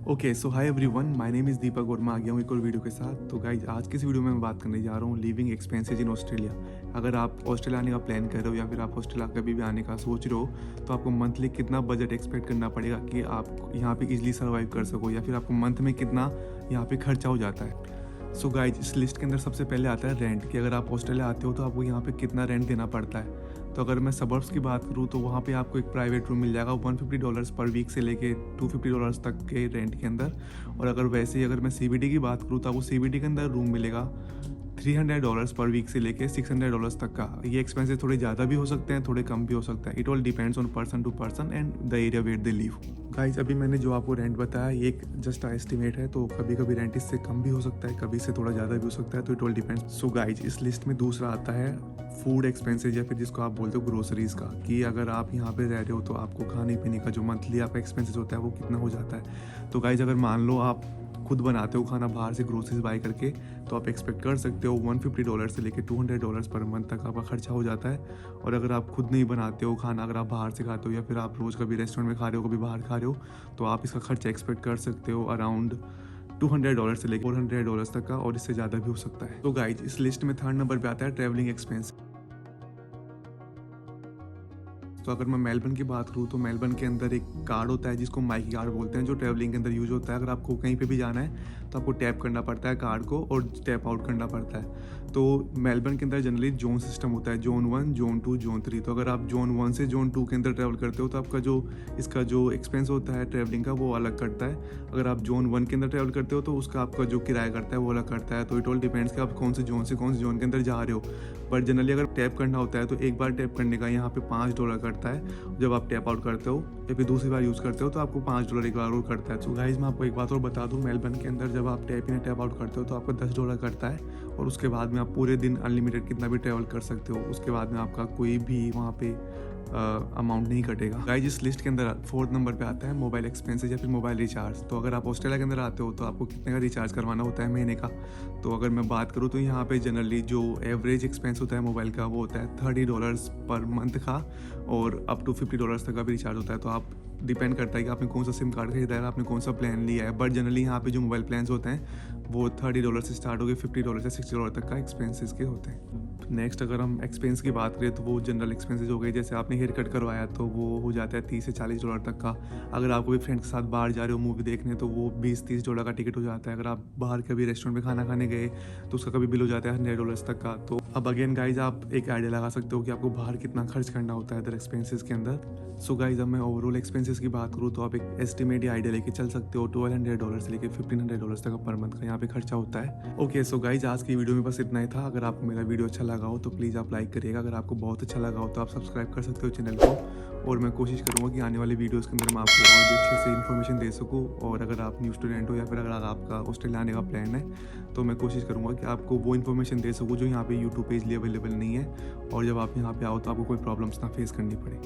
Okay so hi everyone, my name is Deepak और मैं आ गया हूँ एक और वीडियो के साथ। तो गाइज आज की इस वीडियो में मैं बात करने जा रहा हूँ लिविंग एक्सपेंसेस इन ऑस्ट्रेलिया। अगर आप ऑस्ट्रेलिया आने का प्लान कर रहे हो या फिर आप ऑस्ट्रेलिया कभी भी आने का सोच रहे हो तो आपको मंथली कितना बजट एक्सपेक्ट करना पड़ेगा कि आप यहाँ पे इजीली सर्वाइव कर सको, या फिर आपको मंथ में कितना यहाँ पे खर्चा हो जाता है। सो गाइज इस लिस्ट के अंदर सबसे पहले आता है रेंट, कि अगर आप ऑस्ट्रेलिया आते हो तो आपको यहाँ पे कितना रेंट देना पड़ता है। तो अगर मैं सबर्ब्स की बात करूँ तो वहाँ पे आपको एक प्राइवेट रूम मिल जाएगा $150 पर वीक से लेके $250 तक के रेंट के अंदर। और अगर वैसे ही अगर मैं CBD की बात करूँ तो आपको CBD के अंदर रूम मिलेगा $300 पर वीक से लेके $600 तक का। ये एक्सपेंसेस थोड़े ज़्यादा भी हो सकते हैं, थोड़े कम भी हो सकते हैं। It all depends on person to person and the area where they live. Guys अभी मैंने जो आपको रेंट बताया ये एक जस्ट एस्टिमेट है, तो कभी कभी रेंट इससे कम भी हो सकता है, कभी इससे थोड़ा ज़्यादा भी हो सकता है। तो it all depends. So guys इस लिस्ट में दूसरा आता है फूड एक्सपेंसेस, या फिर जिसको आप बोलते हो ग्रोसरीज का, कि अगर आप यहाँ पे रह रहे हो तो आपको खाने पीने का जो मंथली आपका एक्सपेंसेस होता है वो कितना हो जाता है। तो गाइज अगर मान लो आप खुद बनाते हो खाना बाहर से ग्रोसरीज बाई करके, तो आप एक्सपेक्ट कर सकते हो $150 से लेके $200 पर मंथ तक आपका खर्चा हो जाता है। और अगर आप खुद नहीं बनाते हो खाना, अगर आप बाहर से खाते हो या फिर आप रोज़ कभी रेस्टोरेंट में खा रहे हो, कभी बाहर खा रहे हो, तो आप इसका खर्चा एक्सपेक्ट कर सकते हो अराउंड $200 से लेकर $400 तक का, और इससे ज़्यादा भी हो सकता है। तो गाइज इस लिस्ट में थर्ड नंबर पे आता है ट्रैवलिंग एक्सपेंस। तो अगर मैं मेलबर्न की बात करूँ तो मेलबर्न के अंदर एक कार्ड होता है जिसको माइकी कार्ड बोलते हैं, जो ट्रैवलिंग के अंदर यूज होता है। अगर आपको कहीं पे भी जाना है तो आपको टैप करना पड़ता है कार्ड को और टैप आउट करना पड़ता है। तो मेलबर्न के अंदर जनरली जोन सिस्टम होता है, जोन 1, जोन 2, जोन 3। तो अगर आप जोन 1 से जोन 2 के अंदर ट्रैवल करते हो तो आपका जो इसका जो एक्सपेंस होता है ट्रैवलिंग का वो अलग कटता है। अगर आप जोन 1 के अंदर ट्रैवल करते हो तो उसका आपका जो किराया करता है वो अलग करता है। तो इट ऑल डिपेंड्स कि आप कौन से जोन के अंदर जा रहे हो। बट जनरली अगर टैप करना होता है तो एक बार टैप करने का यहाँ पे $5 कटता है। जब आप टैप आउट करते हो या फिर दूसरी बार यूज़ करते हो तो आपको $5 एक बार और कटता है। तो गाइज मैं आपको एक बात और बता दूं, मेलबर्न के अंदर जब आप टैप इन टैप आउट करते हो तो आपका $10 कटता है, और उसके बाद में आप पूरे दिन अनलिमिटेड कितना भी ट्रैवल कर सकते हो। उसके बाद में आपका कोई भी वहाँ पे अमाउंट नहीं कटेगा। गाइज इस लिस्ट के अंदर फोर्थ नंबर पे आता है मोबाइल एक्सपेंसेस या फिर मोबाइल रिचार्ज। तो अगर आप ऑस्ट्रेलिया के अंदर आते हो तो आपको कितने का रिचार्ज करवाना होता है महीने का। तो अगर मैं बात करूँ तो यहाँ पे जनरली जो एवरेज एक्सपेंस होता है मोबाइल का वो होता है $30 पर मंथ का, और अप टू $50 तक का भी रिचार्ज होता है। तो आप डिपेंड करता है कि आपने कौन सा सिम कार्ड खरीदा है, आपने कौन सा प्लान लिया है। बट जनरली यहाँ पे जो मोबाइल प्लान्स होते हैं वो $30 से स्टार्ट हो गए $50 से $60 तक का एक्सपेंसेस के होते हैं। नेक्स्ट अगर हम एक्सपेंस की बात करें तो वो जनरल एक्सपेंसेस हो गए। जैसे आपने हेयर कट करवाया तो वो हो जाता है $30 से $40 तक का। अगर आप कोई फ्रेंड के साथ बाहर जा रहे हो मूवी देखने तो वो $20-30 का टिकट हो जाता है। अगर आप बाहर कभी रेस्टोरेंट में खाना खाने गए तो उसका कभी बिल हो जाता है $100 तक का। तो अब अगेन गाइज आप एक आइडिया लगा सकते हो कि आपको बाहर कितना खर्च करना होता है अदर एक्सपेंसेस के अंदर। सो गाइज अब मैं ओवरऑल एक्सपेंसेस की बात करूँ तो आप एक एस्टिमेट या आइडिया लेके चल सकते हो। $1200 से लेके $1500 तक पर मंथ का यहाँ पे खर्चा होता है। ओके सो गाइज आज की वीडियो में बस इतना ही था। अगर आपको मेरा वीडियो अच्छा लगा हो तो प्लीज़ आप लाइक करिएगा। अगर आपको बहुत अच्छा लगा हो तो आप सब्सक्राइब कर सकते हो चैनल को, और मैं कोशिश करूँगा कि आने वाले वीडियोस के अंदर मैं आपको और भी अच्छे से इन्फॉर्मेशन दे सकूँ। और अगर आप न्यू स्टूडेंट हो या फिर अगर आपका ऑस्ट्रेलिया आने का प्लान है तो मैं कोशिश करूँगा कि आपको वो इन्फॉर्मेशन दे सकूँ जो यहाँ पे यूट्यूब पेज अवेलेबल नहीं है, और जब आप यहाँ पे आओ तो आपको कोई प्रॉब्लम्स ना फेस करनी पड़े।